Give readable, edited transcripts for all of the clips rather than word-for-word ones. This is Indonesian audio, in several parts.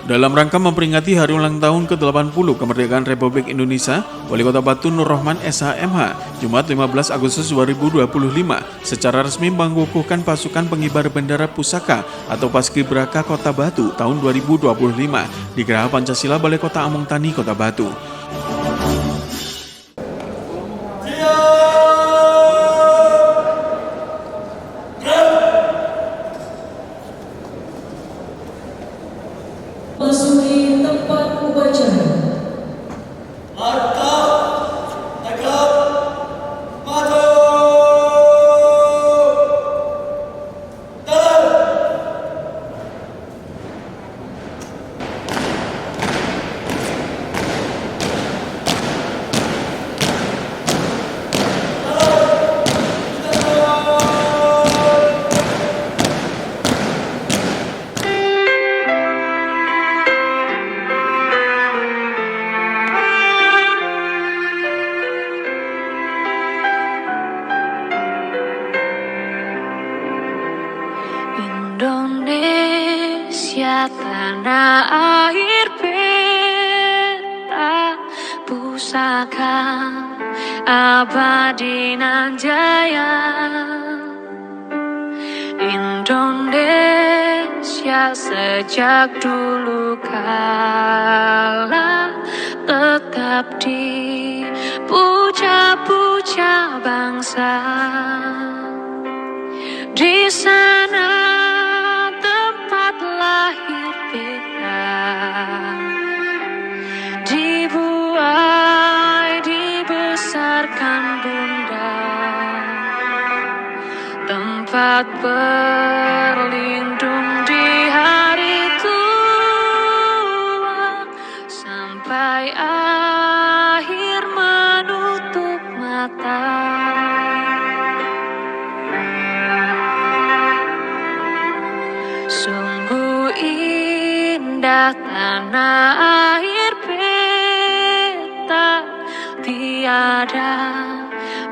Dalam rangka memperingati hari ulang tahun ke-80 kemerdekaan Republik Indonesia, Wali Kota Batu Nur Rohman SH.MH, Jumat 15 Agustus 2025, secara resmi mengukuhkan pasukan pengibar bendera pusaka atau Paskibraka Kota Batu tahun 2025 di Geraha Pancasila Balai Kota Amung Tani, Kota Batu. Masuki tempat upacara. Marka tegap maju. Dalam. Indonesia tanah air peta pusaka abadi nan jaya. Indonesia sejak dulu kala tetap dipuja-puja bangsa. Di sana tempat lahir beta, dibuai dibesarkan bunda, tempat berlindung di hari tua, sampai akhir menutup mata. Sungguh indah tanah air beta, tiada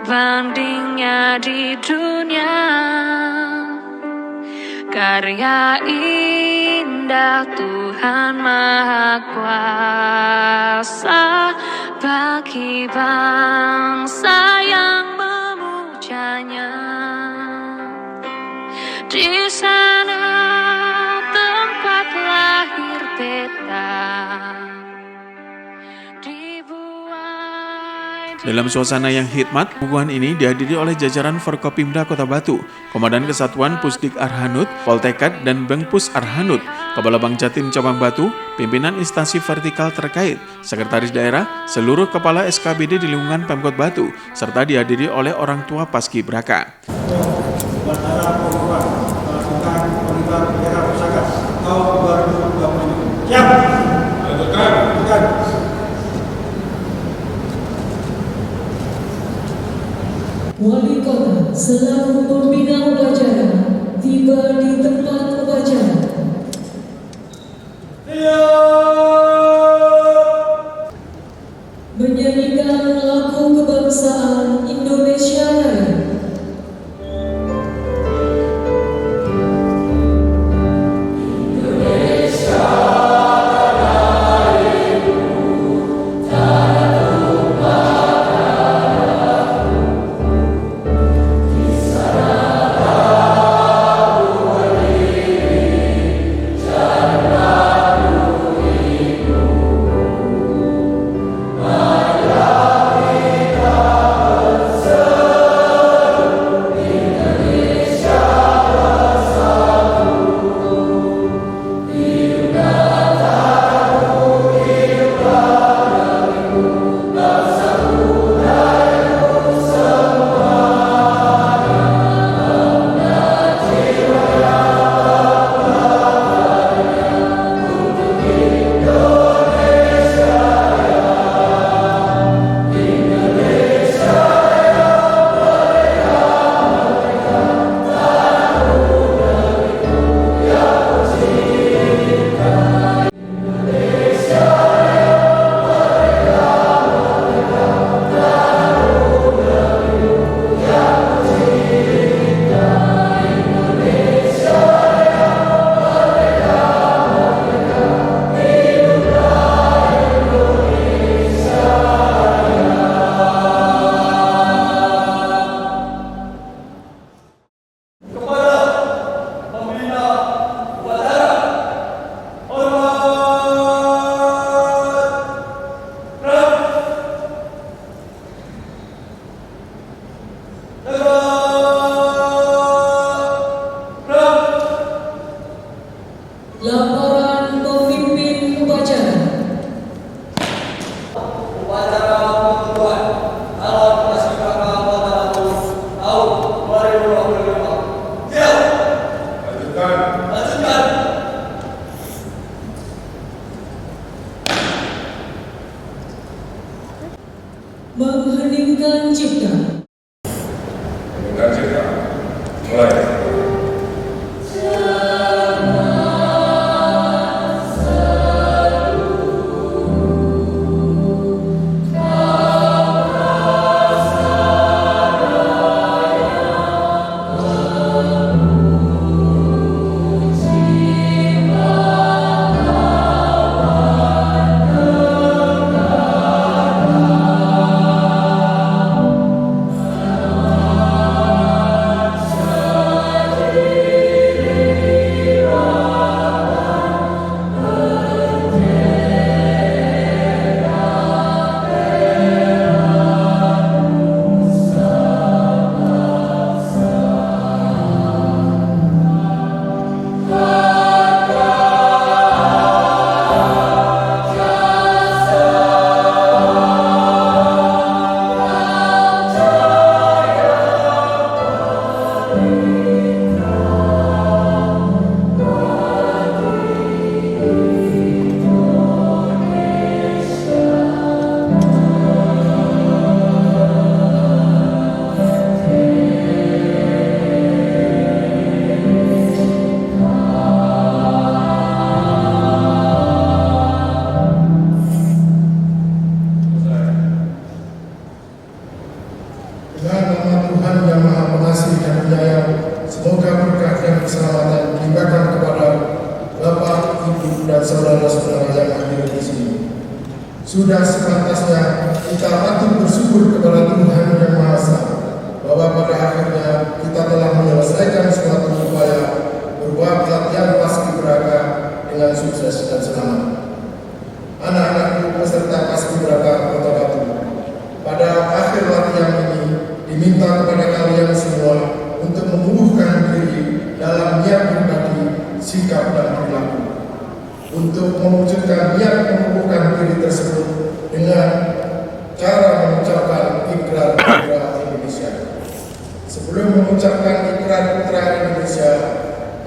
bandingnya di dunia. Karya indah Tuhan Maha Kuasa bagi bangsa yang memujanya. Di sana tempat lahir beta. Dalam suasana yang hikmat, pengukuhan ini dihadiri oleh jajaran Forkopimda Kota Batu, Komandan Kesatuan Pusdik Arhanud, Poltekkad dan Bengpus Arhanud, Kepala Bank Jatim Cabang Batu, pimpinan instansi vertikal terkait, Sekretaris Daerah, seluruh kepala SKBD di lingkungan Pemkot Batu, serta dihadiri oleh orang tua Paskibraka. Wali Kota selaku pembina upacara tiba di tempat upacara. Menyanyikan lagu kebangsaan Indonesia Raya. Mengheningkan cipta. Mulai. Semoga berkah dan keselamatan dilimpahkan kepada Bapak, Ibu, dan saudara-saudara yang hadir di sini. Sudah sepantasnya kita patut bersyukur kepada Tuhan Yang Maha Esa bahwa pada akhirnya kita telah menyelesaikan suatu upaya berupa pelatihan paskibraka dengan sukses dan selamat. Anak-anakku peserta paskibraka Kota Batu, pada akhir latihan ini diminta kepada kalian semua untuk menumbuhkan diri dalam niat pribadi, sikap, dan perilaku. Untuk mewujudkan niat menumbuhkan diri tersebut dengan cara mengucapkan ikrar putra Indonesia. Sebelum mengucapkan ikrar putra Indonesia,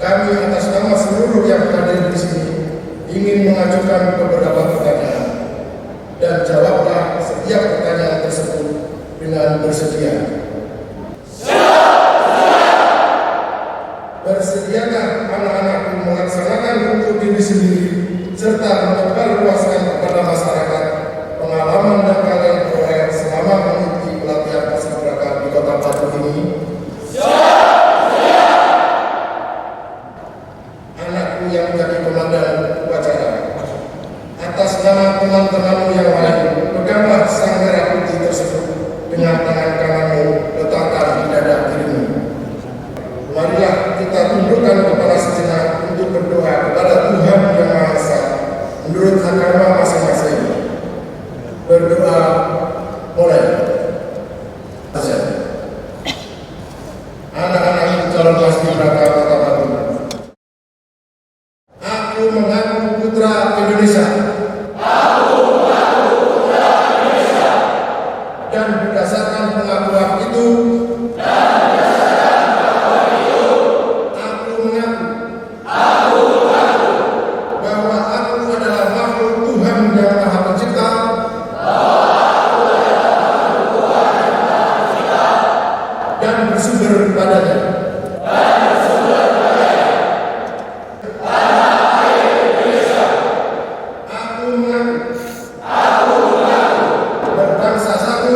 kami atas nama seluruh yang hadir di sini ingin mengajukan beberapa pertanyaan, dan jawablah setiap pertanyaan tersebut dengan bersedia. Bersediakah anak-anakku melaksanakan untuk diri sendiri serta menyebarluaskan kepada masyarakat pengalaman yang kalian peroleh selama mengikuti pelatihan paskibraka di Kota Batu ini? Anakku yang menjadi komandan upacara, atas nama teman-temanmu yang lain, peganglah sang merah putih tersebut dengan tangan kananmu letakkan di dada kirimu. Marilah kita tundukkan kepala sejenak untuk berdoa kepada Tuhan Yang Maha Esa menurut agama masing-masing. Berdoa mulai. Anak-anak calon paskibraka Kota Batu, aku mengaku putra Indonesia. Dan berdasarkan pengakuan itu, bahwa aku adalah makhluk Tuhan Yang Maha Pencipta, dan bersumber padanya. Aku mengaku berbangsa satu,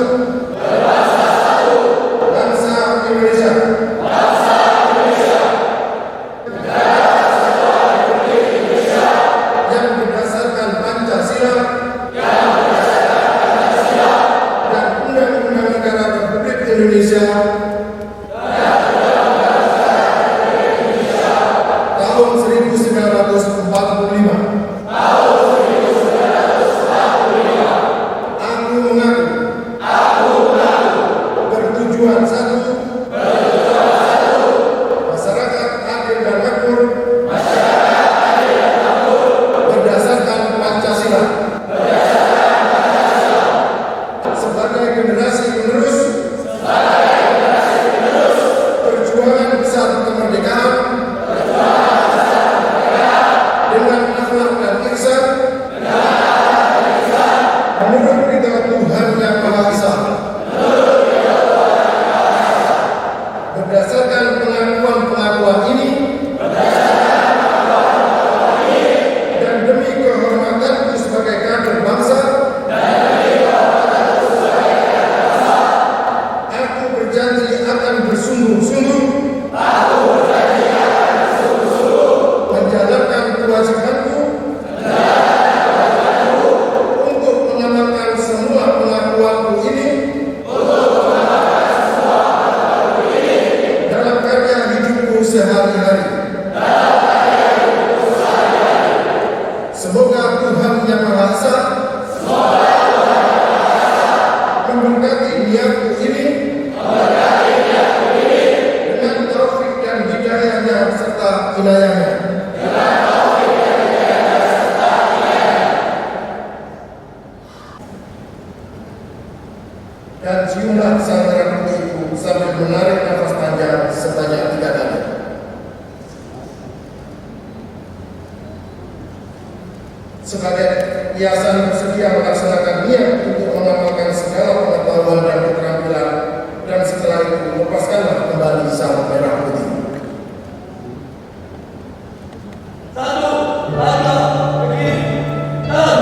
bangsa Indonesia. Yang berdasarkan Pancasila dan Undang-Undang Negara Republik Indonesia tahun 1945. Aku mengaku bertujuan satu, masyarakat adil dan makmur berdasarkan Pancasila. Sebagai generasi penerus dan ciumlah sang merah putih itu sambil menarik nafas panjang sebanyak 3 kali. Sebagai hiasan bersedia melaksanakan niat untuk mengamalkan segala pengetahuan dan keterampilan, dan setelah itu lepaskanlah kembali sang merah putih. 1, 2, begini, dan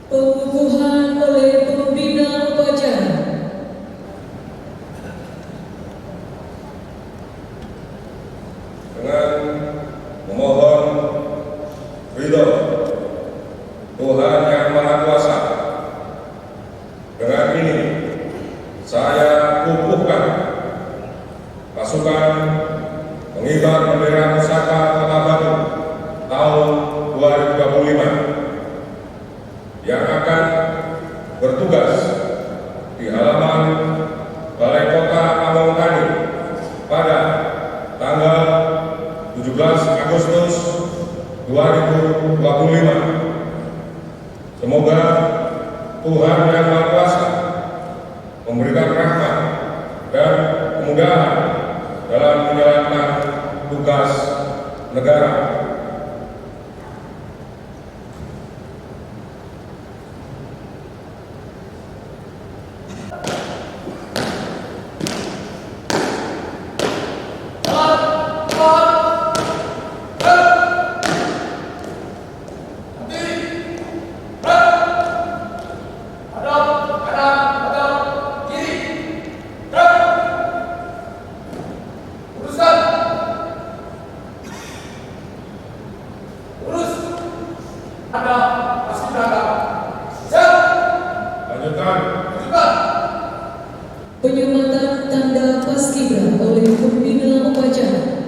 Pengukuhan oleh pembina upacara. Dengan memohon ridho Tuhan Yang Maha Kuasa, dengan ini saya kukuhkan pasukan pengibar bendera pusaka Kota Batu tahun 2025 yang akan bertugas di halaman Balai Kota Amongkani pada tanggal 17 Agustus 2025. Semoga Tuhan Yang Maha Kuasa memberikan rahmat dan kemudahan dalam menjalankan tugas negara. Penyematan tanda paskibra oleh pembina upacara.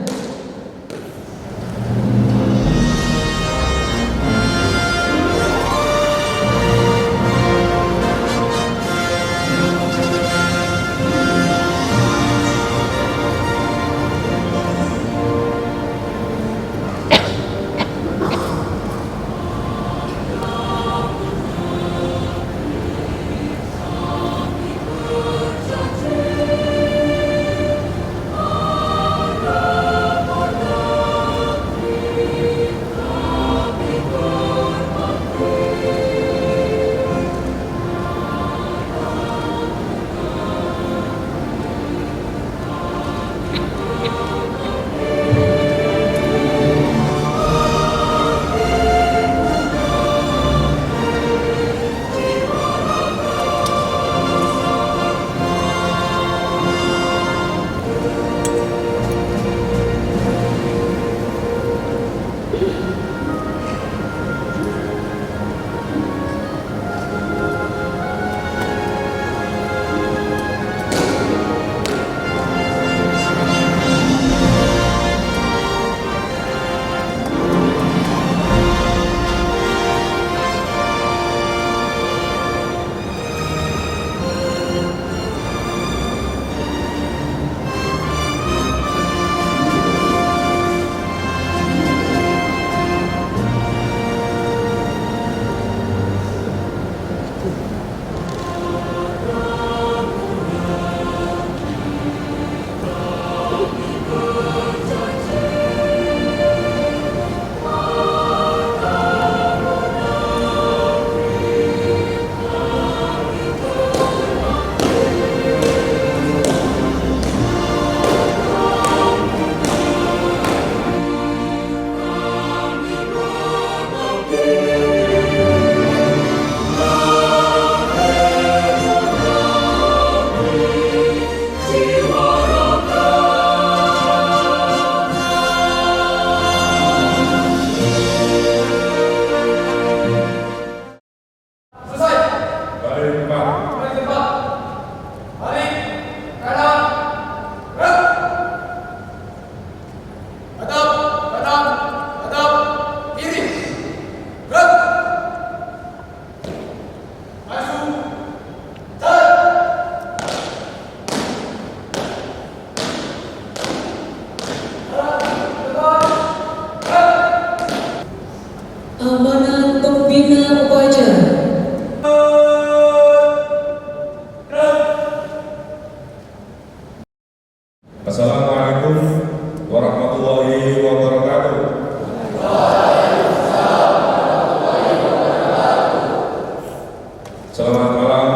Selamat malam,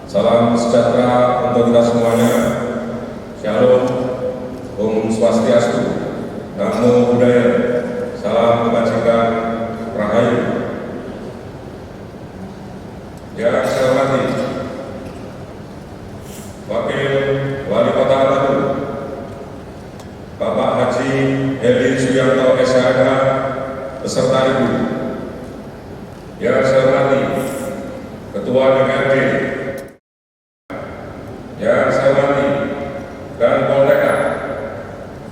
salam sejahtera untuk kita semuanya. Shalom, Om Swastiastu, Namo Buddhaya, salam kebajikan, Rahayu. Yang saya hormati Wakil Wali Kota Batu, Bapak Haji Heli Suyanto SHMH beserta Ibu. Yang saya hormati Ketua DPRD, yang saya hormati dan Poltekkad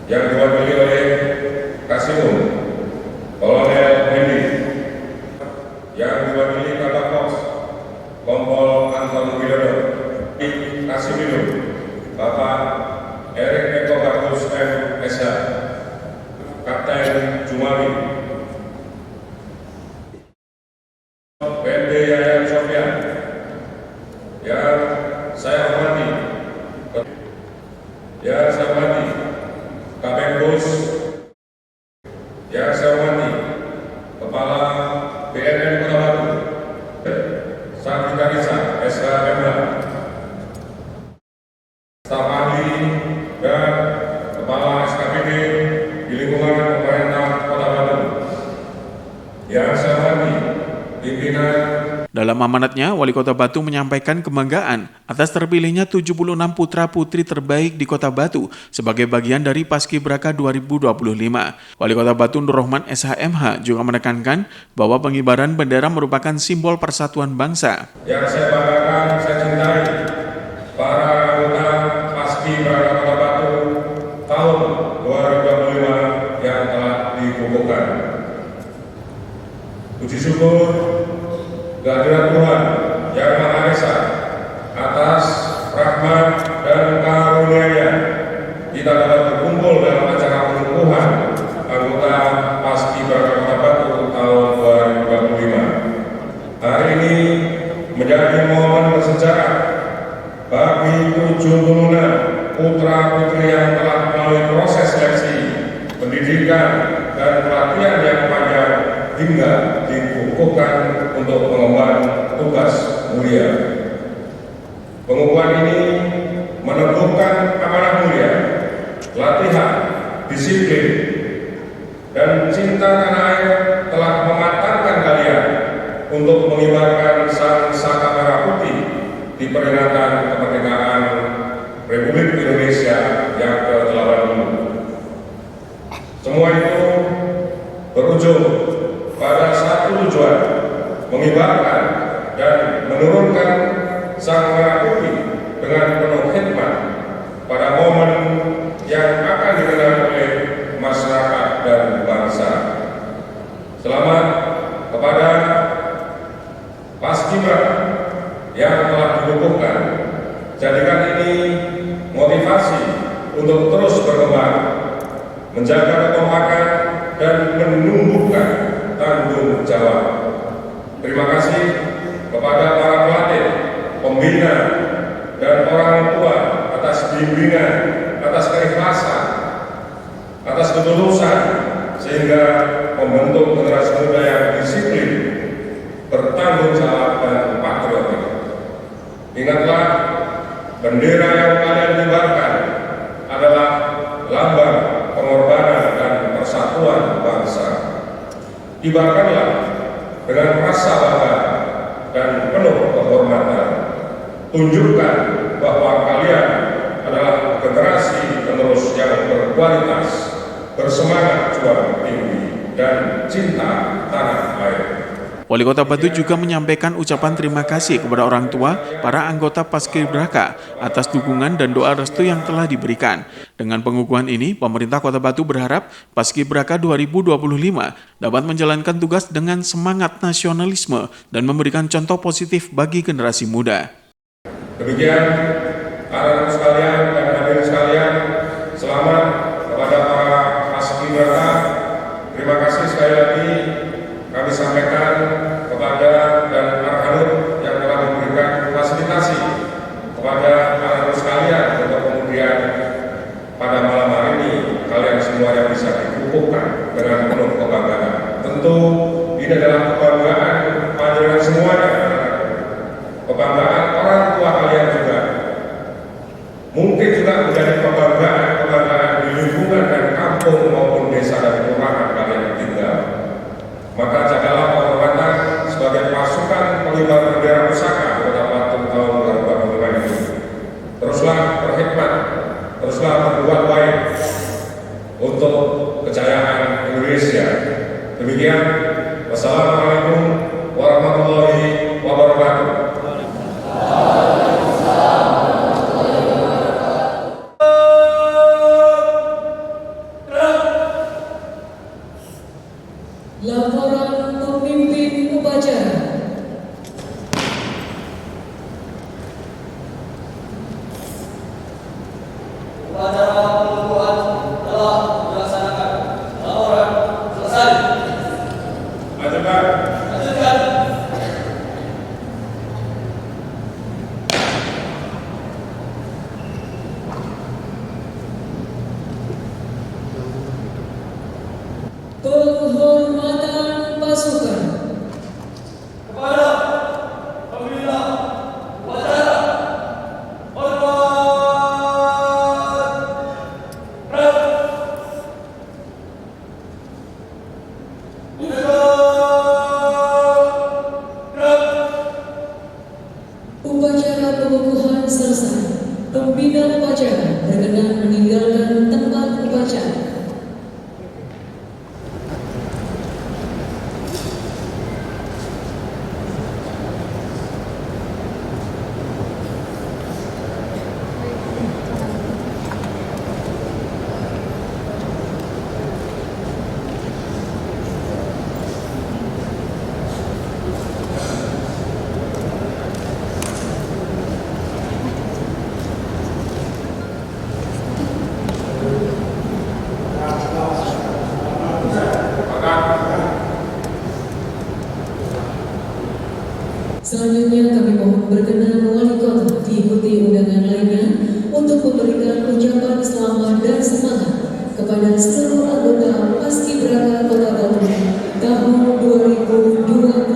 yang diwakili oleh Kasino Kolonel Hendy, yang diwakili Kabak Pos Kompol Anton Widodo, Kasino Bapak Erik Eko Bagus M.Sh, Kapten Jumawi, PND Yayan Sofian, yang saya hormati, Kapengkus, yang saya hormati, Kepala BNN Kota Batu, Sakti Karisa SHMH, staf ahli dan Kepala SKPD di lingkungan pemerintah Kota Batu, yang saya hormati pimpinan. Dalam amanatnya, Wali Kota Batu menyampaikan kebanggaan atas terpilihnya 76 putra-putri terbaik di Kota Batu sebagai bagian dari Paskibraka 2025. Wali Kota Batu Nur Rohman SHMH juga menekankan bahwa pengibaran bendera merupakan simbol persatuan bangsa. Yang saya banggakan, saya cintai para anggota Paskibraka Kota Batu tahun 2025 yang telah dikukuhkan. Puji syukur kehadirat Tuhan Yang Maha Esa atas rahmat dan karunia-Nya kita dapat berkumpul dalam acara pengukuhan anggota Paskibraka Kota Batu tahun 2025. Hari ini menjadi momen bersejarah bagi 76 putra-putri yang telah melalui proses seleksi, pendidikan, dan pelatihan yang panjang hingga dikukuhkan untuk mengemban tugas mulia. Pengukuhan ini meneguhkan amanah mulia, latihan, disiplin, dan cinta tanah air telah mematangkan kalian untuk mengibarkan sang saka merah putih di peringatan kemerdekaan Republik Indonesia yang ke-80. Semua itu berujung pada satu tujuan, mengibarkan dan menurunkan sang merah putih dengan penuh hikmat pada momen yang akan dikenal oleh masyarakat dan bangsa. Selamat kepada Paskibraka yang telah dikukuhkan. Jadikan ini motivasi untuk terus berkembang, menjaga kekompakan dan menumbuhkan tanggung jawab. Terima kasih kepada para pelatih, pembina, dan orang tua atas bimbingan, atas keikhlasan, atas ketulusan, sehingga membentuk generasi muda yang disiplin, bertanggung jawab, dan patriotik. Ingatlah, bendera yang kalian kibarkan adalah lambang pengorbanan dan persatuan bangsa. Kibarkanlah dengan rasa bangga dan penuh kehormatan. Tunjukkan bahwa kalian adalah generasi penerus yang berkualitas, bersemangat juang tinggi, dan cinta tanah air. Wali Kota Batu juga menyampaikan ucapan terima kasih kepada orang tua para anggota Paskibraka atas dukungan dan doa restu yang telah diberikan. Dengan pengukuhan ini, pemerintah Kota Batu berharap Paskibraka 2025 dapat menjalankan tugas dengan semangat nasionalisme dan memberikan contoh positif bagi generasi muda. Demikian, anak-anak sekalian dan hadirin sekalian, selamat kepada para Paskibraka. Terima kasih sekali lagi kami sampaikan kepada dan Arhanut yang telah memberikan fasilitasi kepada anak-anak sekalian untuk kemudian pada malam hari ini kalian semua yang bisa dikukuhkan dengan penuh kebanggaan. Tentu ini adalah kebanggaan panjenengan semuanya, Upacara pengukuhan selesai. Pembina upacara berkenan meninggalkan tempat upacara. Selanjutnya kami mohon berkenan wali kota diikuti undangan lainnya untuk memberikan ucapan selamat dan semangat kepada seluruh anggota Paskibraka Kota Batu tahun 2025.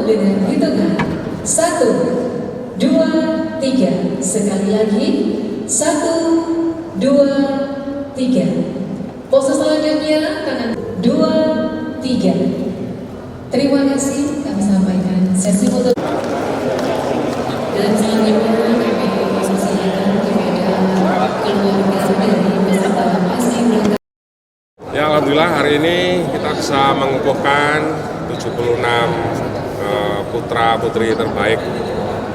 dengan hitungan 1, 2, 3. Sekali lagi 1, 2, 3. Pose selanjutnya tangan 2, 3. Terima kasih kami sampaikan sesi foto. Dan selanjutnya kami persilakan kepada keluarga dari peserta Paskibraka. Ya, alhamdulillah hari ini kita bisa mengukuhkan 76 putra putri terbaik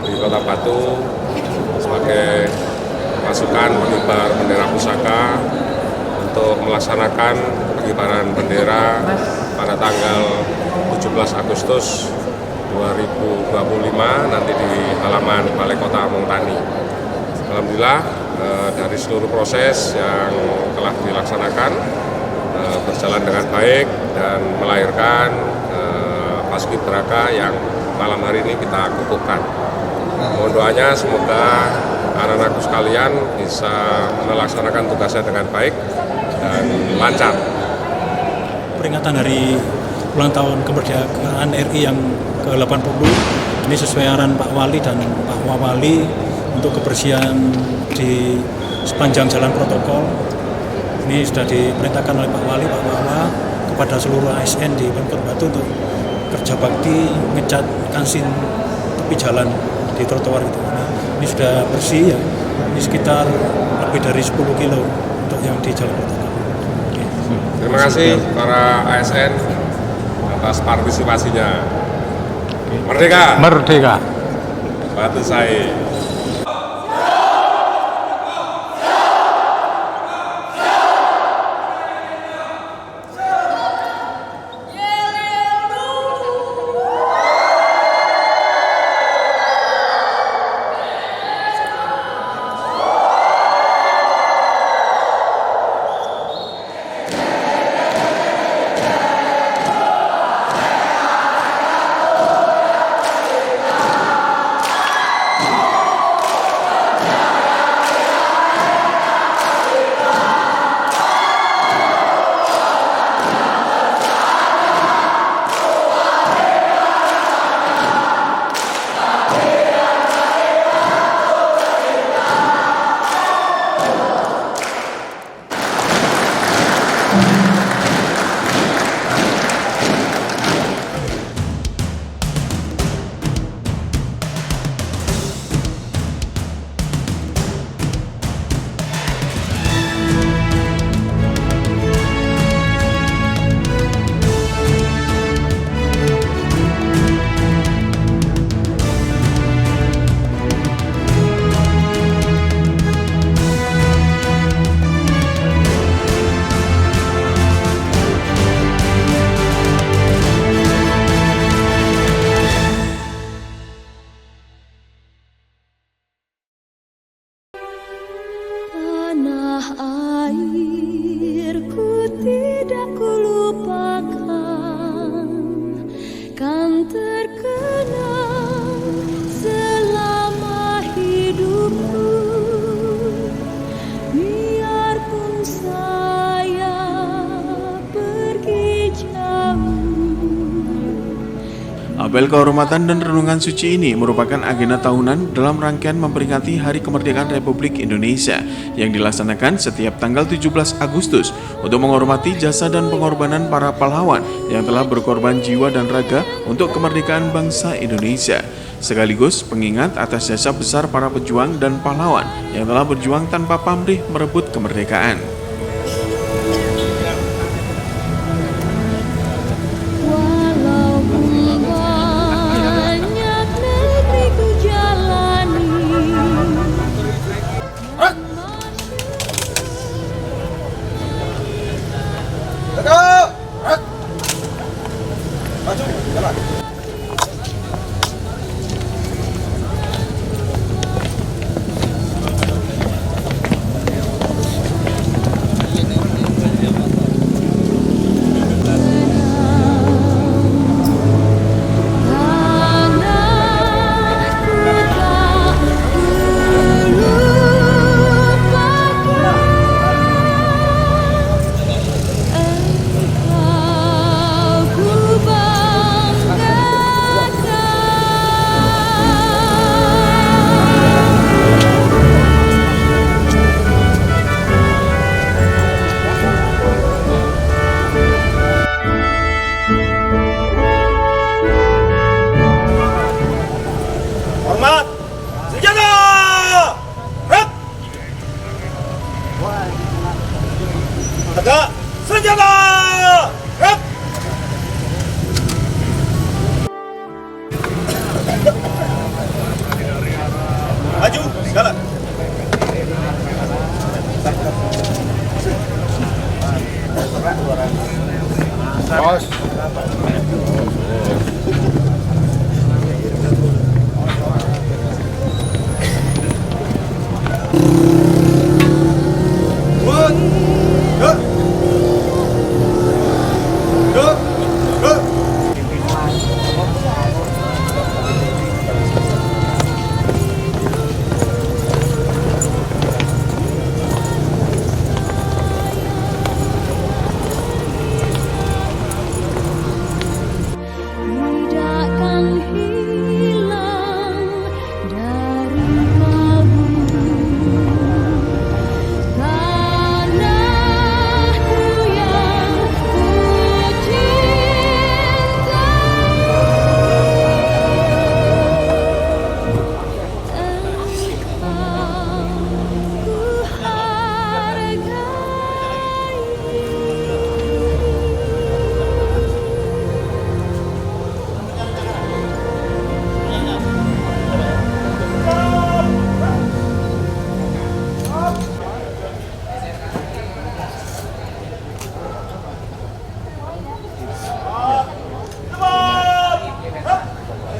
di Kota Batu sebagai pasukan pengibar bendera pusaka untuk melaksanakan pengibaran bendera pada tanggal 17 Agustus 2025 nanti di halaman Balai Kota Amung Tani. Alhamdulillah dari seluruh proses yang telah dilaksanakan berjalan dengan baik dan melahirkan Paskibraka yang malam hari ini kita kukuhkan. Mohon doanya semoga anak-anak anak-anakku sekalian bisa melaksanakan tugasnya dengan baik dan lancar. Peringatan hari ulang tahun kemerdekaan RI yang ke-80 ini sesuai arahan Pak Wali dan Pak Wawali untuk kebersihan di sepanjang jalan protokol. Ini sudah diperintahkan oleh Pak Wali, Pak Wawa kepada seluruh ASN di Pemkot Batu untuk kerja bakti ngecat kansin tepi jalan di trotoar gitu. Ini sudah bersih ya. Ini sekitar lebih dari 10 kilo untuk yang di jalan protokol. Terima kasih para ASN atas partisipasinya. Merdeka! Merdeka! Batu Sai. Tanah airku tidak kulupakan, kan terkenang selama hidupku. Biarpun saya pergi jauh. Apel kehormatan dan renungan suci ini merupakan agenda tahunan dalam rangkaian memperingati Hari Kemerdekaan Republik Indonesia yang dilaksanakan setiap tanggal 17 Agustus untuk menghormati jasa dan pengorbanan para pahlawan yang telah berkorban jiwa dan raga untuk kemerdekaan bangsa Indonesia, sekaligus pengingat atas jasa besar para pejuang dan pahlawan yang telah berjuang tanpa pamrih merebut kemerdekaan. Tegak senjata! Rep! Maju, segala. Bos.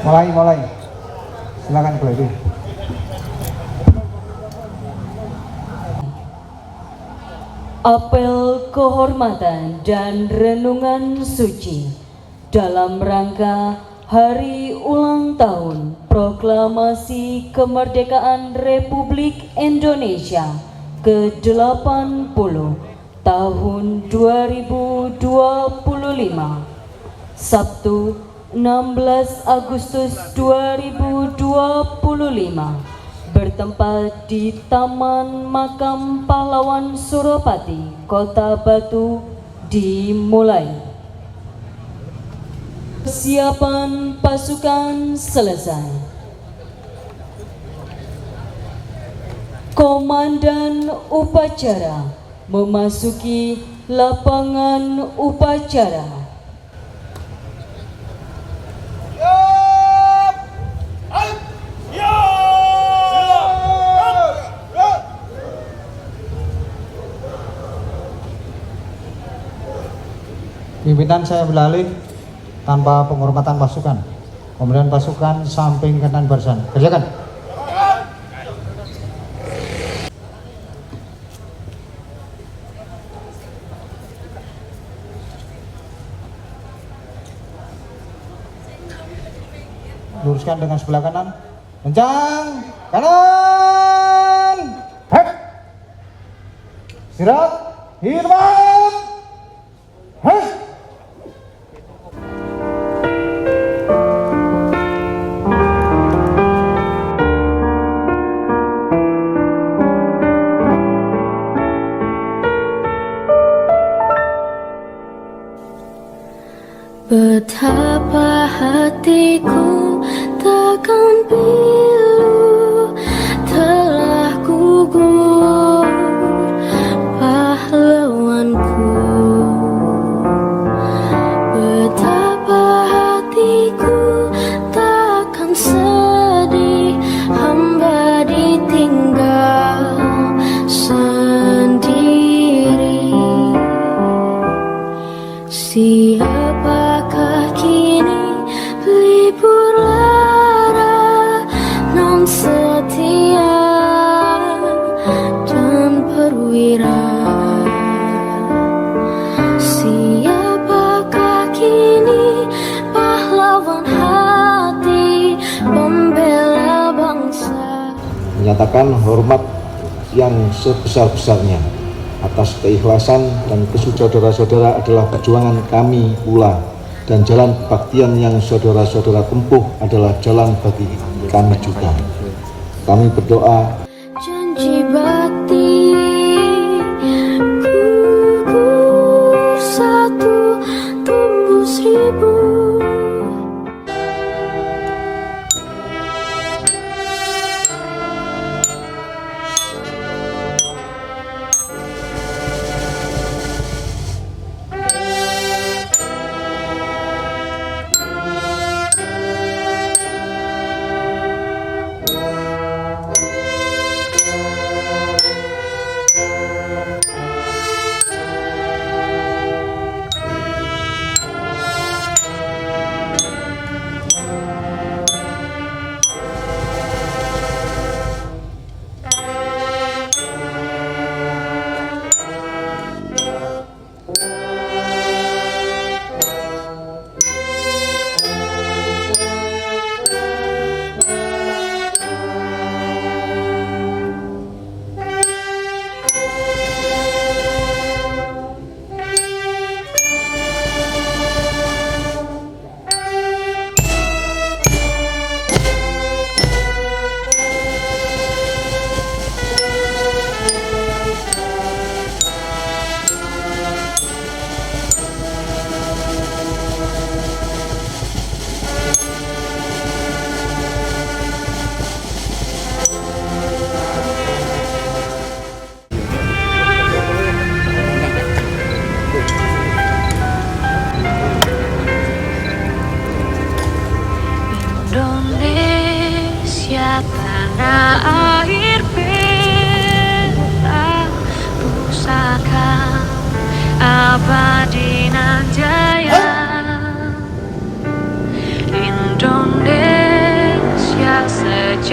Mulai. Silakan Gladi. Apel kehormatan dan renungan suci dalam rangka Hari Ulang Tahun Proklamasi Kemerdekaan Republik Indonesia ke-80 tahun 2025, Sabtu 16 Agustus 2025, bertempat di Taman Makam Pahlawan Suropati, Kota Batu, dimulai. Persiapan pasukan selesai. Komandan upacara memasuki lapangan upacara. Pimpinan saya beralih tanpa penghormatan pasukan. Kemudian pasukan samping kanan barisan. Kerjakan. Luruskan dengan sebelah kanan. Kencang. Kanan. Hep. Istirahat. Hirmat. Hep. Betapa hatiku takkan pilu telah gugur pahlawanku. Betapa hatiku takkan sedih hamba ditinggal sendiri. Siapakah kini pelipur lara non setia dan perwira? Siapakah kini pahlawan hati pembela bangsa? Menyatakan hormat yang sebesar-besarnya atas keikhlasan dan saudara-saudara adalah perjuangan kami pula, dan jalan kebaktian yang saudara-saudara tempuh adalah jalan bagi kami juga. Kami berdoa Janji bakti gugur satu tumbuh seribu.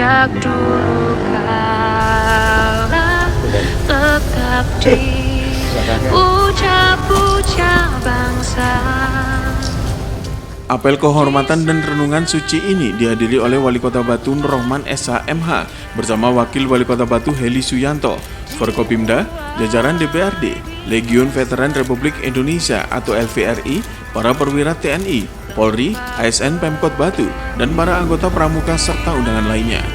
sejak dulu kala tetap dipuja-puja bangsa. Apel kehormatan dan renungan suci ini dihadiri oleh Wali Kota Batu Nurrohman SH MH bersama Wakil Wali Kota Batu Heli Suyanto, Forkopimda, jajaran DPRD, Legiun Veteran Republik Indonesia atau LVRI, para perwira TNI, Polri, ASN Pemkot Batu, dan para anggota pramuka serta undangan lainnya.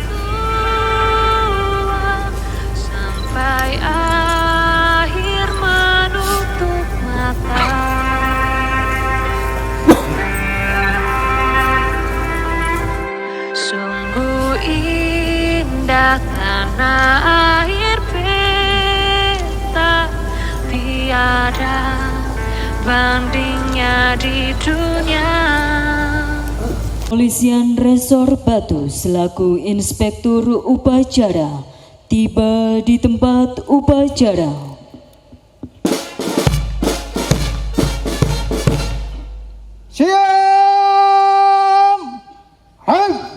Sampai akhir menutup mata. Sungguh indah tanah air beta, tiada bandingnya di dunia. Kepolisian Resor Batu selaku Inspektur Upacara tiba di tempat upacara. Siap! Hai!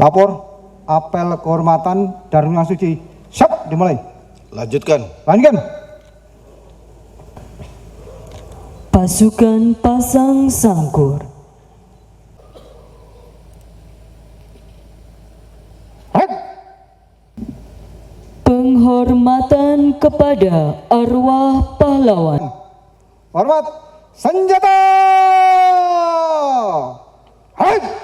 Lapor, apel kehormatan dan renungan suci. Siap, dimulai. Lanjutkan. Lanjutkan. Pasukan pasang sangkur. Hai! Penghormatan kepada arwah pahlawan. Hormat, senjata! Hai!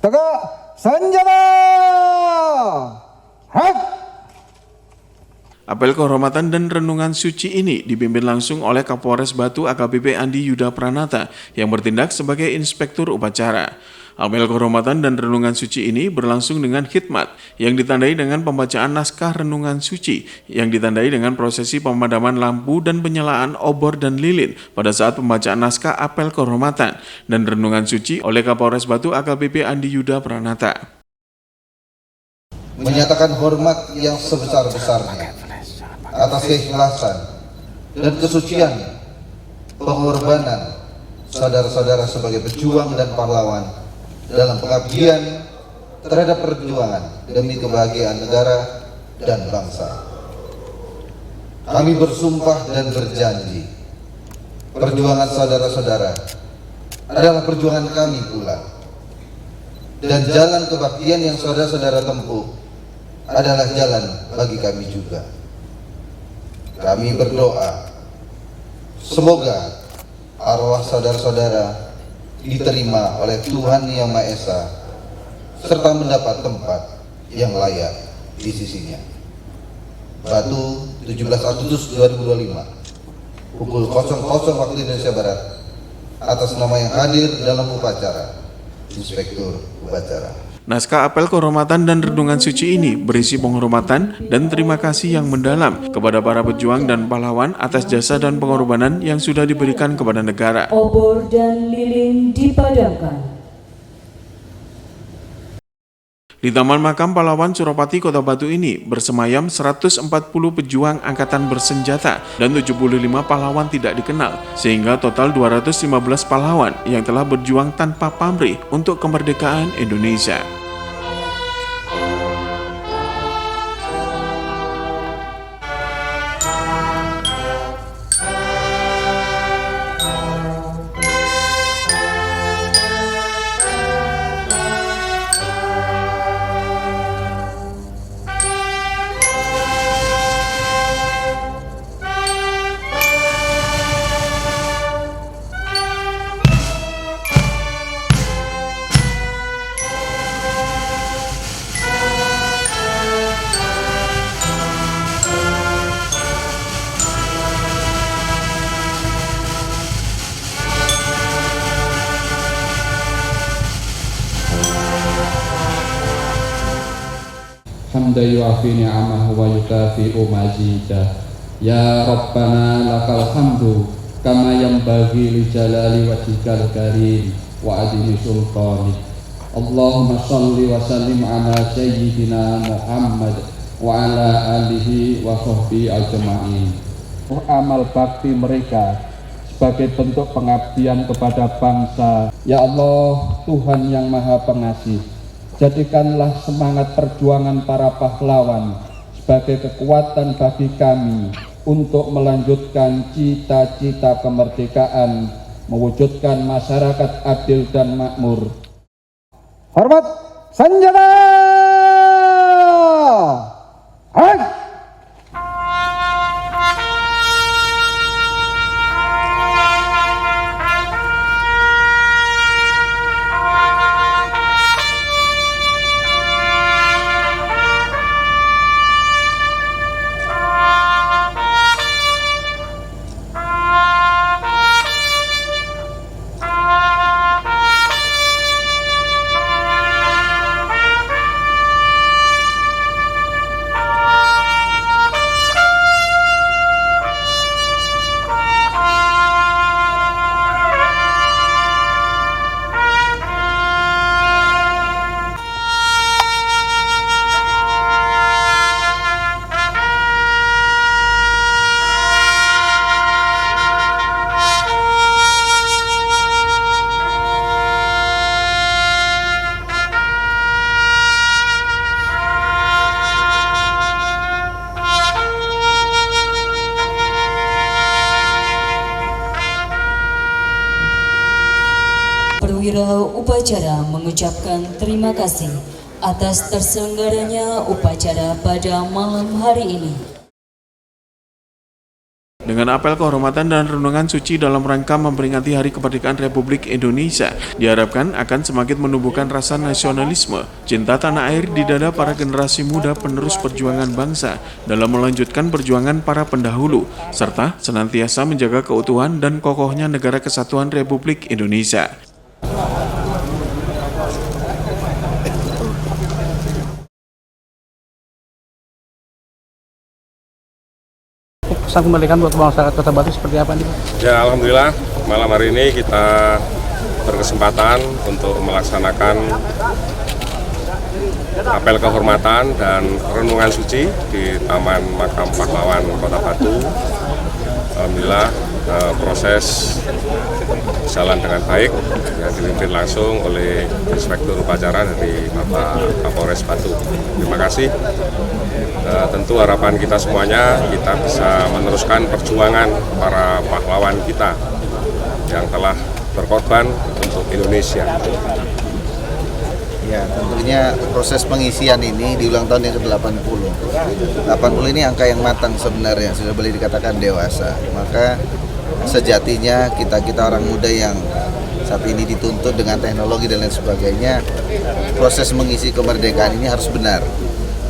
Tegak, senjata! Hai! Apel kehormatan dan renungan suci ini dipimpin langsung oleh Kapolres Batu AKBP Andi Yuda Pranata yang bertindak sebagai Inspektur Upacara. Apel kehormatan dan renungan suci ini berlangsung dengan khidmat yang ditandai dengan pembacaan naskah renungan suci yang ditandai dengan prosesi pemadaman lampu dan penyalaan obor dan lilin pada saat pembacaan naskah apel kehormatan dan renungan suci oleh Kapolres Batu AKBP Andi Yuda Pranata. Menyatakan hormat yang sebesar-besarnya atas keikhlasan dan kesucian pengorbanan saudara-saudara sebagai pejuang dan pahlawan dalam pengabdian terhadap perjuangan demi kebahagiaan negara dan bangsa. Kami bersumpah dan berjanji, perjuangan saudara-saudara adalah perjuangan kami pula, dan jalan kebaktian yang saudara-saudara tempuh adalah jalan bagi kami juga. Kami berdoa, semoga arwah saudara-saudara diterima oleh Tuhan Yang Maha Esa serta mendapat tempat yang layak di sisinya. Batu, 17 Agustus 2025, pukul 00 waktu Indonesia Barat, atas nama yang hadir dalam upacara, Inspektur Upacara. Naskah apel kehormatan dan renungan suci ini berisi penghormatan dan terima kasih yang mendalam kepada para pejuang dan pahlawan atas jasa dan pengorbanan yang sudah diberikan kepada negara. Obor dan lilin dipadamkan. Di Taman Makam Pahlawan Suropati Kota Batu ini bersemayam 140 pejuang angkatan bersenjata dan 75 pahlawan tidak dikenal, sehingga total 215 pahlawan yang telah berjuang tanpa pamrih untuk kemerdekaan Indonesia. hamda yuafi ni'amahu wa yukafi'u mazidah. Ya Rabbana lakal hamdu kama yanbaghi li jalali wajhikal karim wa adimi sultanik. Allahumma salli wa sallim ala sayyidina Muhammad wa ala alihi wa sahbihi ajma'in. Amal bakti mereka sebagai bentuk pengabdian kepada bangsa. Ya Allah, Tuhan yang Maha Pengasih, jadikanlah semangat perjuangan para pahlawan sebagai kekuatan bagi kami untuk melanjutkan cita-cita kemerdekaan, mewujudkan masyarakat adil dan makmur. Hormat senjata! Hai! Perwira upacara mengucapkan terima kasih atas terselenggaranya upacara pada malam hari ini. Dengan apel kehormatan dan renungan suci dalam rangka memperingati Hari Kemerdekaan Republik Indonesia, diharapkan akan semakin menumbuhkan rasa nasionalisme, cinta tanah air di dada para generasi muda penerus perjuangan bangsa dalam melanjutkan perjuangan para pendahulu, serta senantiasa menjaga keutuhan dan kokohnya Negara Kesatuan Republik Indonesia. Pesan kemerdekaan buat masyarakat Kota Batu seperti apa nih Pak? Ya, alhamdulillah malam hari ini kita berkesempatan untuk melaksanakan apel kehormatan dan renungan suci di Taman Makam Pahlawan Kota Batu. Alhamdulillah proses jalan dengan baik yang dipimpin langsung oleh Inspektur Upacara dari Bapak Kapolres Batu. Terima kasih. Tentu harapan kita semuanya kita bisa meneruskan perjuangan para pahlawan kita yang telah berkorban untuk Indonesia. Ya, tentunya proses pengisian ini di ulang tahun yang ke-80. 80 ini angka yang matang sebenarnya, sudah boleh dikatakan dewasa. Maka sejatinya kita orang muda yang saat ini dituntut dengan teknologi dan lain sebagainya, proses mengisi kemerdekaan ini harus benar.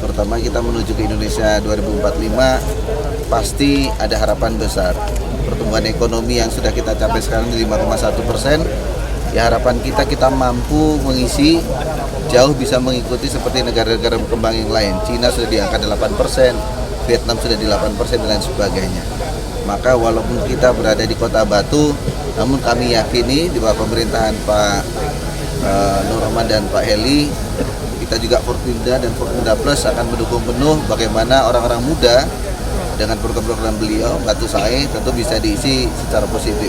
Terutama kita menuju ke Indonesia 2045, pasti ada harapan besar. Pertumbuhan ekonomi yang sudah kita capai sekarang di 5,1%, ya harapan kita mampu mengisi jauh bisa mengikuti seperti negara-negara berkembang yang lain. Cina sudah di angka 8%, Vietnam sudah di 8% dan lain sebagainya. Maka walaupun kita berada di Kota Batu, namun kami yakini di bawah pemerintahan Pak Nur Rahman dan Pak Heli, kita juga Forpinda dan Forpinda Plus akan mendukung penuh bagaimana orang-orang muda dengan program-program beliau, Batu Sae, tentu bisa diisi secara positif.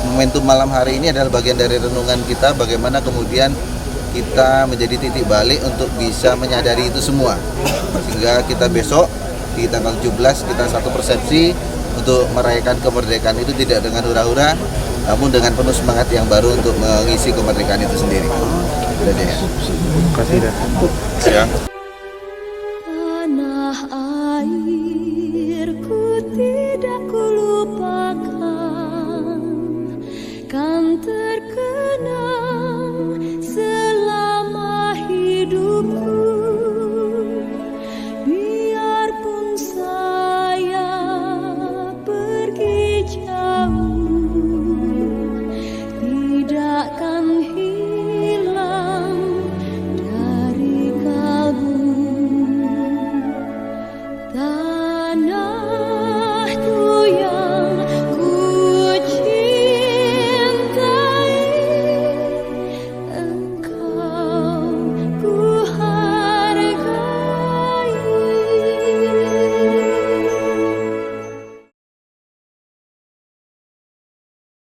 Momentum malam hari ini adalah bagian dari renungan kita bagaimana kemudian kita menjadi titik balik untuk bisa menyadari itu semua. Sehingga kita besok di tanggal 17 kita satu persepsi untuk merayakan kemerdekaan itu tidak dengan hura-hura, namun dengan penuh semangat yang baru untuk mengisi kemerdekaan itu sendiri. Terima kasih.